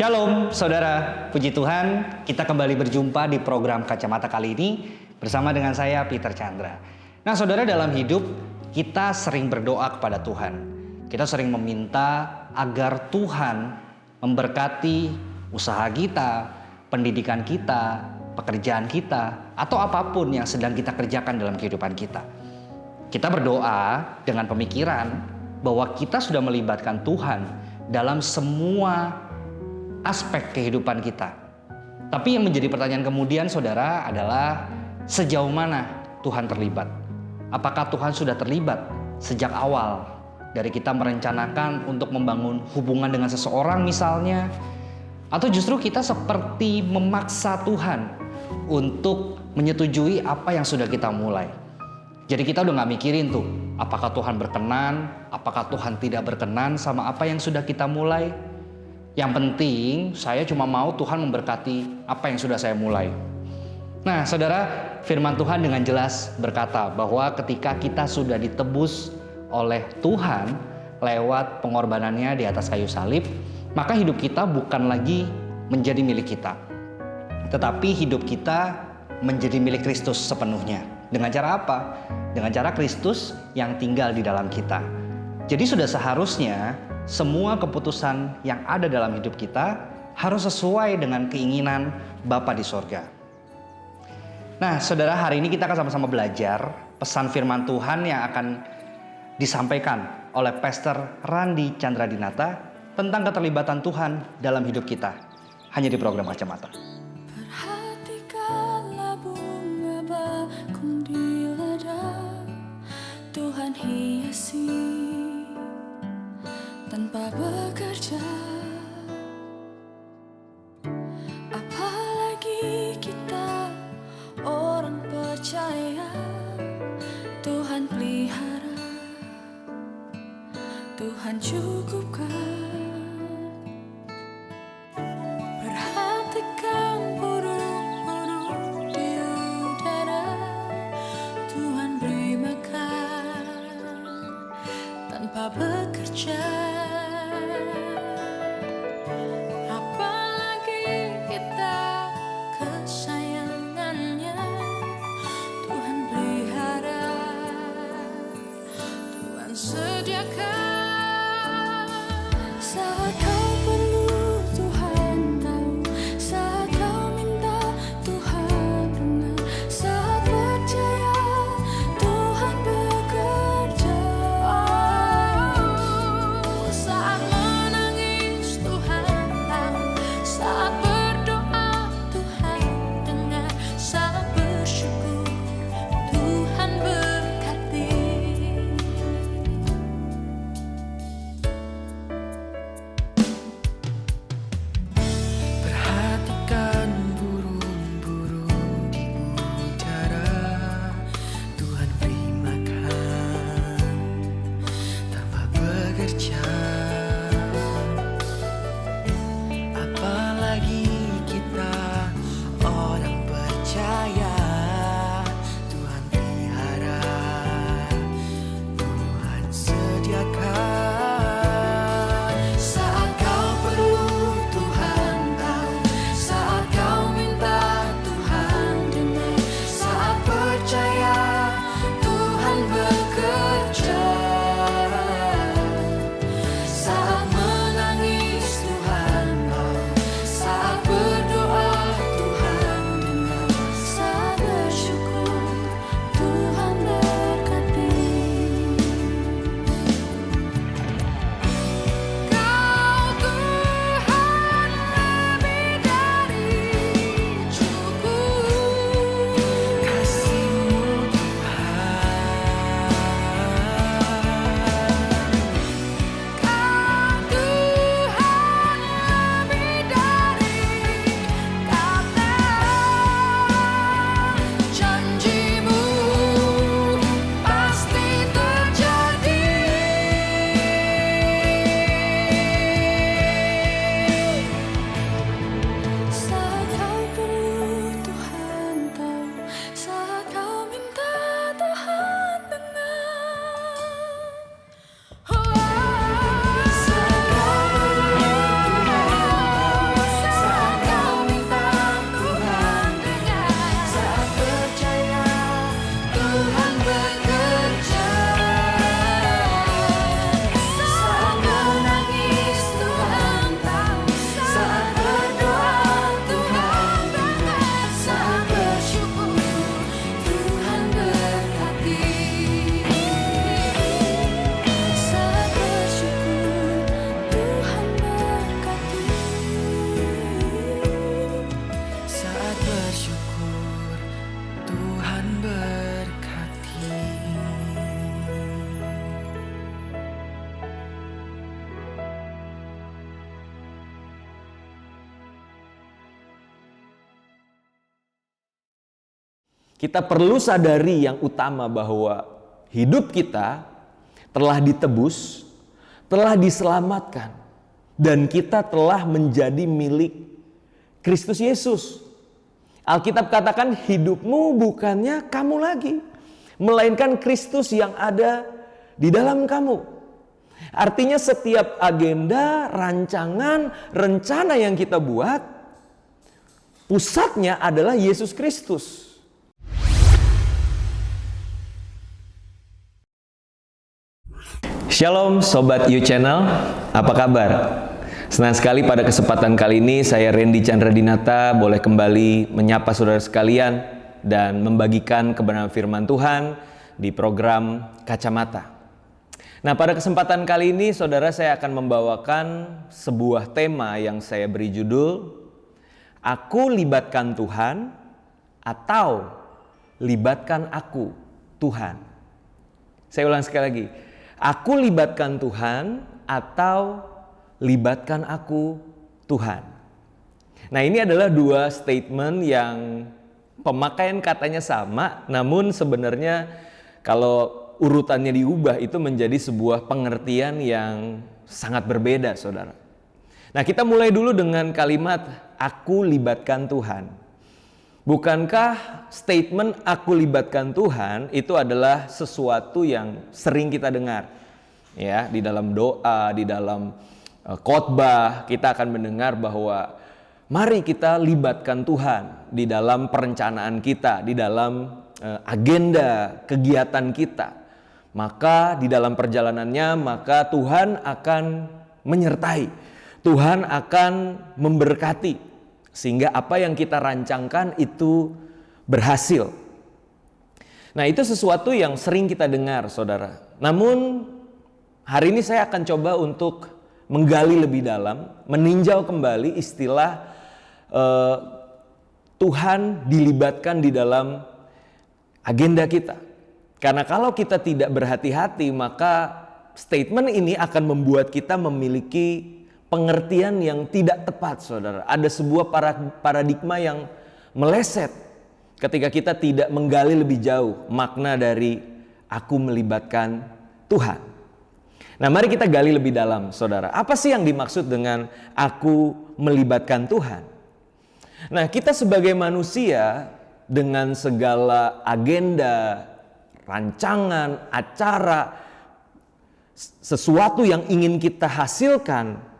Shalom saudara, puji Tuhan kita kembali berjumpa di program Kacamata kali ini bersama dengan saya Peter Chandra. Nah saudara, dalam hidup kita sering berdoa kepada Tuhan. Kita sering meminta agar Tuhan memberkati usaha kita, pendidikan kita, pekerjaan kita, atau apapun yang sedang kita kerjakan dalam kehidupan kita. Kita berdoa dengan pemikiran bahwa kita sudah melibatkan Tuhan dalam semua aspek kehidupan kita. Tapi yang menjadi pertanyaan kemudian saudara adalah sejauh mana Tuhan terlibat? Apakah Tuhan sudah terlibat sejak awal dari kita merencanakan untuk membangun hubungan dengan seseorang misalnya? Atau justru kita seperti memaksa Tuhan untuk menyetujui apa yang sudah kita mulai? Jadi kita udah gak mikirin tuh, apakah Tuhan berkenan, apakah Tuhan tidak berkenan sama apa yang sudah kita mulai? Yang penting saya cuma mau Tuhan memberkati apa yang sudah saya mulai. Nah saudara, firman Tuhan dengan jelas berkata bahwa ketika kita sudah ditebus oleh Tuhan lewat pengorbanannya di atas kayu salib, maka hidup kita bukan lagi menjadi milik kita, tetapi hidup kita menjadi milik Kristus sepenuhnya. Dengan cara apa? Dengan cara Kristus yang tinggal di dalam kita. Jadi sudah seharusnya semua keputusan yang ada dalam hidup kita harus sesuai dengan keinginan Bapa di sorga. Nah saudara, hari ini kita akan sama-sama belajar pesan firman Tuhan yang akan disampaikan oleh Pastor Randi Chandradinata tentang keterlibatan Tuhan dalam hidup kita, hanya di program Kacamata. Perhatikanlah bunga bakung di ladang, Tuhan hiasi tanpa bekerja. Apalagi kita orang percaya, Tuhan pelihara, Tuhan cukupkan. Perhatikan burung-burung di udara, Tuhan beri makan tanpa bekerja. Apalagi kita kesayangannya, Tuhan pelihara, Tuhan sediakan. Kita perlu sadari yang utama bahwa hidup kita telah ditebus, telah diselamatkan, dan kita telah menjadi milik Kristus Yesus. Alkitab katakan hidupmu bukannya kamu lagi, melainkan Kristus yang ada di dalam kamu. Artinya setiap agenda, rancangan, rencana yang kita buat, pusatnya adalah Yesus Kristus. Shalom Sobat You Channel, apa kabar? Senang sekali pada kesempatan kali ini saya Randy Chandra Dinata boleh kembali menyapa saudara sekalian dan membagikan kebenaran firman Tuhan di program Kacamata. Nah, pada kesempatan kali ini saudara, saya akan membawakan sebuah tema yang saya beri judul Aku libatkan Tuhan atau libatkan aku Tuhan. Saya ulang sekali lagi. Aku libatkan Tuhan atau libatkan aku Tuhan. Nah, ini adalah dua statement yang pemakaian katanya sama, namun sebenarnya kalau urutannya diubah itu menjadi sebuah pengertian yang sangat berbeda, saudara. Nah, kita mulai dulu dengan kalimat aku libatkan Tuhan. Bukankah statement aku libatkan Tuhan itu adalah sesuatu yang sering kita dengar? Ya, di dalam doa, di dalam khotbah kita akan mendengar bahwa mari kita libatkan Tuhan di dalam perencanaan kita, di dalam agenda kegiatan kita. Maka di dalam perjalanannya, maka Tuhan akan menyertai. Tuhan akan memberkati. Sehingga apa yang kita rancangkan itu berhasil. Nah, itu sesuatu yang sering kita dengar, saudara. Namun, hari ini saya akan coba untuk menggali lebih dalam, meninjau kembali istilah Tuhan dilibatkan di dalam agenda kita. Karena kalau kita tidak berhati-hati, maka statement ini akan membuat kita memiliki pengertian yang tidak tepat, saudara. Ada sebuah paradigma yang meleset ketika kita tidak menggali lebih jauh makna dari aku melibatkan Tuhan. Nah, mari kita gali lebih dalam, saudara. Apa sih yang dimaksud dengan aku melibatkan Tuhan? Nah, kita sebagai manusia dengan segala agenda, rancangan, acara, sesuatu yang ingin kita hasilkan,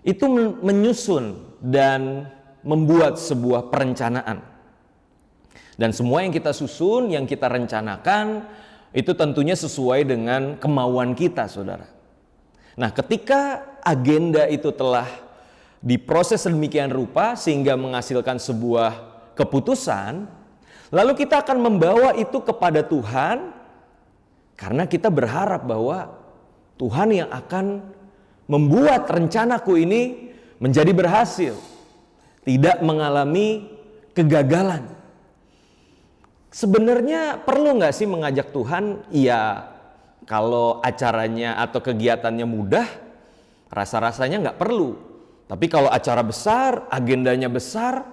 itu menyusun dan membuat sebuah perencanaan. Dan semua yang kita susun, yang kita rencanakan, itu tentunya sesuai dengan kemauan kita, saudara. Nah, ketika agenda itu telah diproses sedemikian rupa sehingga menghasilkan sebuah keputusan, lalu kita akan membawa itu kepada Tuhan karena kita berharap bahwa Tuhan yang akan membuat rencanaku ini menjadi berhasil, tidak mengalami kegagalan. Sebenarnya perlu nggak sih mengajak Tuhan? Iya, kalau acaranya atau kegiatannya mudah, rasa-rasanya nggak perlu. Tapi kalau acara besar, agendanya besar,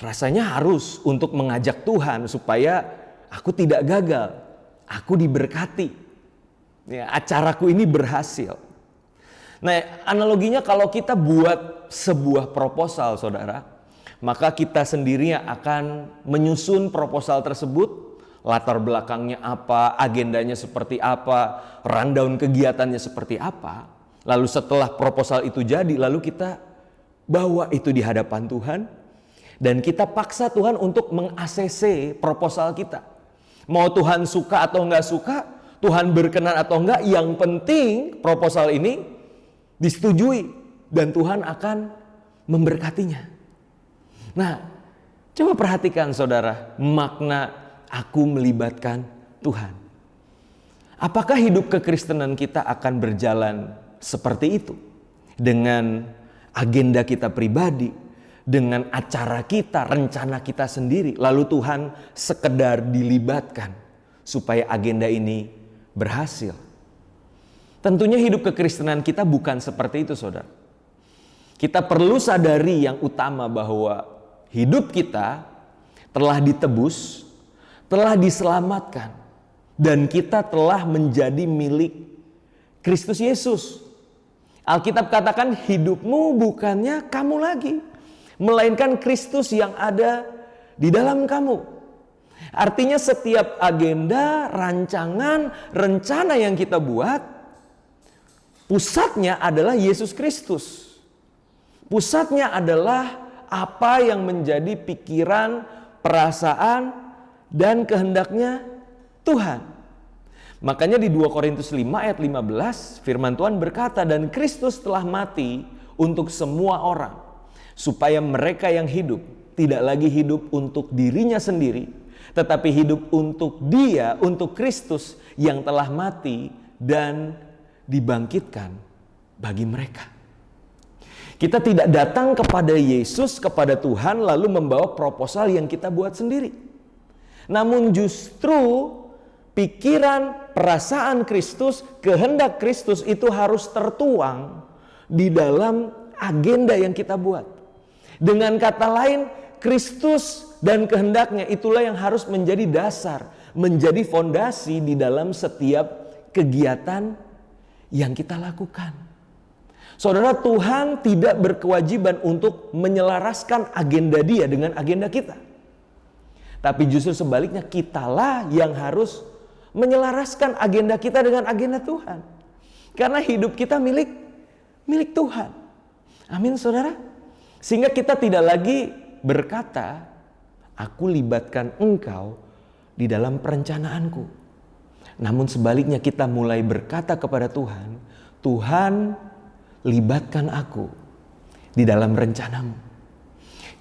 rasanya harus untuk mengajak Tuhan supaya aku tidak gagal, aku diberkati, ya, acaraku ini berhasil. Nah, analoginya kalau kita buat sebuah proposal, saudara, maka kita sendiri akan menyusun proposal tersebut, latar belakangnya apa, agendanya seperti apa, rundown kegiatannya seperti apa. Lalu setelah proposal itu jadi, lalu kita bawa itu di hadapan Tuhan, dan kita paksa Tuhan untuk meng-ACC proposal kita. Mau Tuhan suka atau enggak suka, Tuhan berkenan atau enggak, yang penting proposal ini disetujui dan Tuhan akan memberkatinya. Nah, coba perhatikan, saudara, makna aku melibatkan Tuhan. Apakah hidup kekristenan kita akan berjalan seperti itu? Dengan agenda kita pribadi, dengan acara kita, rencana kita sendiri, lalu Tuhan sekedar dilibatkan supaya agenda ini berhasil. Tentunya hidup kekristenan kita bukan seperti itu, saudara. Kita perlu sadari yang utama bahwa hidup kita telah ditebus, telah diselamatkan, dan kita telah menjadi milik Kristus Yesus. Alkitab katakan hidupmu bukannya kamu lagi, melainkan Kristus yang ada di dalam kamu. Artinya setiap agenda, rancangan, rencana yang kita buat, pusatnya adalah Yesus Kristus. Pusatnya adalah apa yang menjadi pikiran, perasaan, dan kehendaknya Tuhan. Makanya di 2 Korintus 5 ayat 15 firman Tuhan berkata, dan Kristus telah mati untuk semua orang, supaya mereka yang hidup tidak lagi hidup untuk dirinya sendiri, tetapi hidup untuk Dia, untuk Kristus yang telah mati dan dibangkitkan bagi mereka. Kita tidak datang kepada Yesus, kepada Tuhan, lalu membawa proposal yang kita buat sendiri. Namun justru pikiran, perasaan Kristus, kehendak Kristus itu harus tertuang di dalam agenda yang kita buat. Dengan kata lain, Kristus dan kehendaknya itulah yang harus menjadi dasar, menjadi fondasi di dalam setiap kegiatan yang kita lakukan. Saudara, Tuhan tidak berkewajiban untuk menyelaraskan agenda Dia dengan agenda kita. Tapi justru sebaliknya, kitalah yang harus menyelaraskan agenda kita dengan agenda Tuhan. Karena hidup kita milik Tuhan. Amin, saudara. Sehingga kita tidak lagi berkata, aku libatkan engkau di dalam perencanaanku. Namun sebaliknya kita mulai berkata kepada Tuhan, Tuhan, libatkan aku di dalam rencanamu.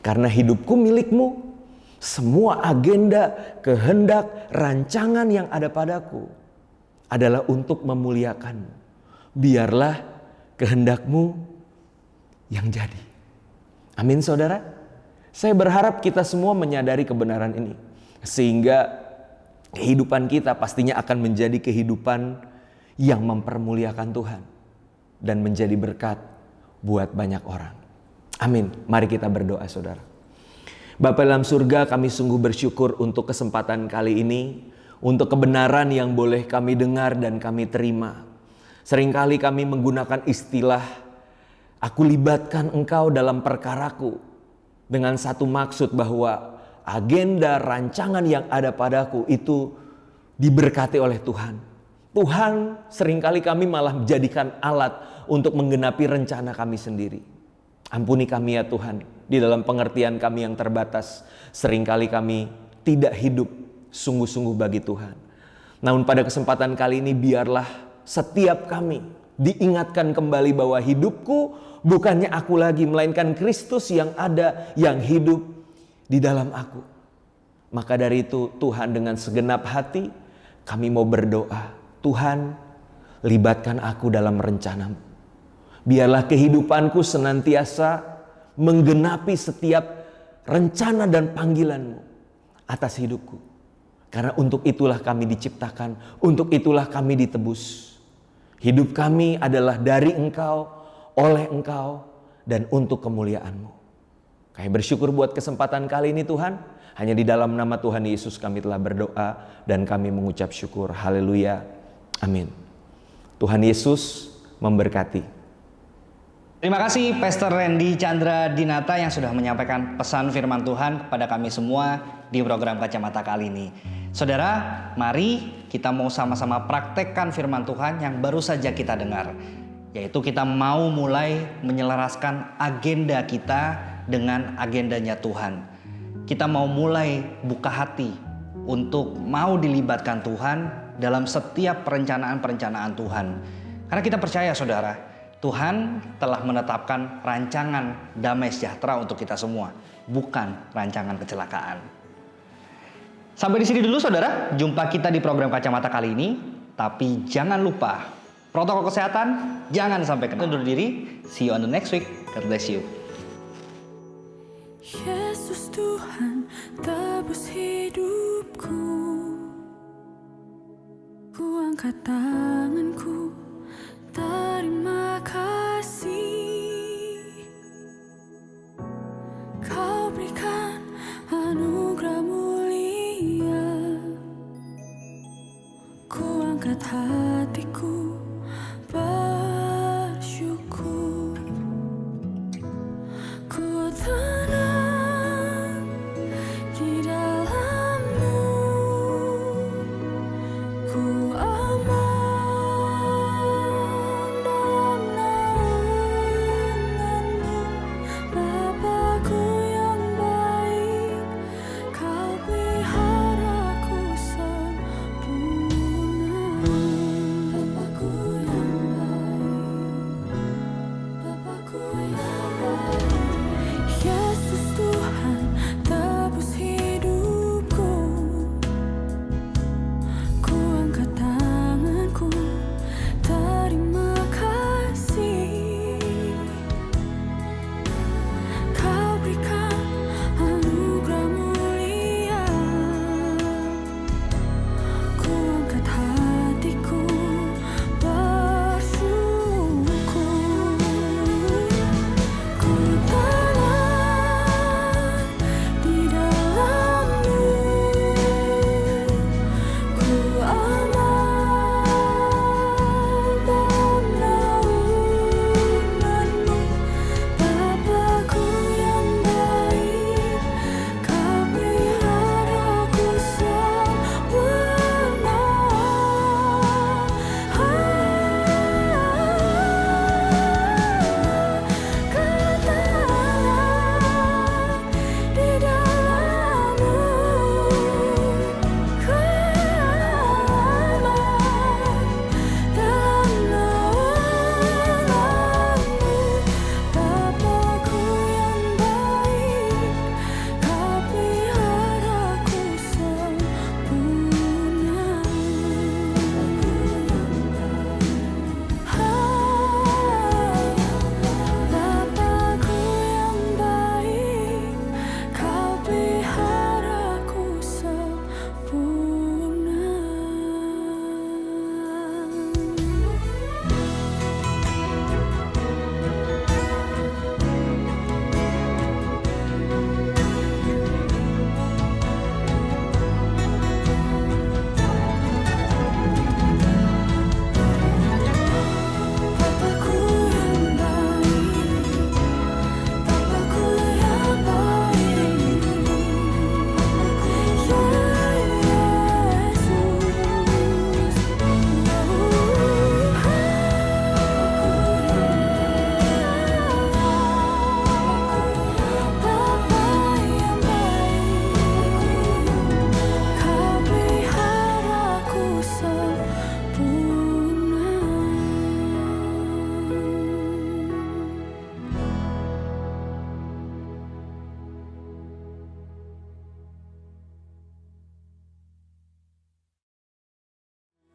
Karena hidupku milikmu, semua agenda, kehendak, rancangan yang ada padaku adalah untuk memuliakanmu. Biarlah kehendakmu yang jadi. Amin, saudara. Saya berharap kita semua menyadari kebenaran ini, sehingga kehidupan kita pastinya akan menjadi kehidupan yang mempermuliakan Tuhan dan menjadi berkat buat banyak orang. Amin. Mari kita berdoa, saudara. Bapa dalam surga, kami sungguh bersyukur untuk kesempatan kali ini, untuk kebenaran yang boleh kami dengar dan kami terima. Seringkali kami menggunakan istilah, aku libatkan engkau dalam perkaraku, dengan satu maksud bahwa agenda, rancangan yang ada padaku itu diberkati oleh Tuhan. Tuhan, seringkali kami malah menjadikan alat untuk menggenapi rencana kami sendiri. Ampuni kami ya Tuhan, di dalam pengertian kami yang terbatas, seringkali kami tidak hidup sungguh-sungguh bagi Tuhan. Namun pada kesempatan kali ini biarlah setiap kami diingatkan kembali bahwa hidupku bukannya aku lagi, melainkan Kristus yang ada, yang hidup di dalam aku. Maka dari itu Tuhan, dengan segenap hati kami mau berdoa, Tuhan, libatkan aku dalam rencanamu. Biarlah kehidupanku senantiasa menggenapi setiap rencana dan panggilanmu atas hidupku. Karena untuk itulah kami diciptakan, untuk itulah kami ditebus. Hidup kami adalah dari Engkau, oleh Engkau, dan untuk kemuliaan-Mu. Kami bersyukur buat kesempatan kali ini Tuhan. Hanya di dalam nama Tuhan Yesus kami telah berdoa dan kami mengucap syukur. Haleluya. Amin. Tuhan Yesus memberkati. Terima kasih Pastor Randy Chandra Dinata yang sudah menyampaikan pesan firman Tuhan kepada kami semua di program Kacamata kali ini. Saudara, mari kita mau sama-sama praktekkan firman Tuhan yang baru saja kita dengar. Yaitu kita mau mulai menyelaraskan agenda kita dengan agendanya Tuhan. Kita mau mulai buka hati untuk mau dilibatkan Tuhan dalam setiap perencanaan-perencanaan Tuhan. Karena kita percaya saudara, Tuhan telah menetapkan rancangan damai sejahtera untuk kita semua, bukan rancangan kecelakaan. Sampai di sini dulu saudara, jumpa kita di program Kacamata kali ini. Tapi jangan lupa, protokol kesehatan jangan sampai kena. Undur diri, see you on the next week. God bless you. Yesus Tuhan tebus hidupku. Ku angkat tanganku, terima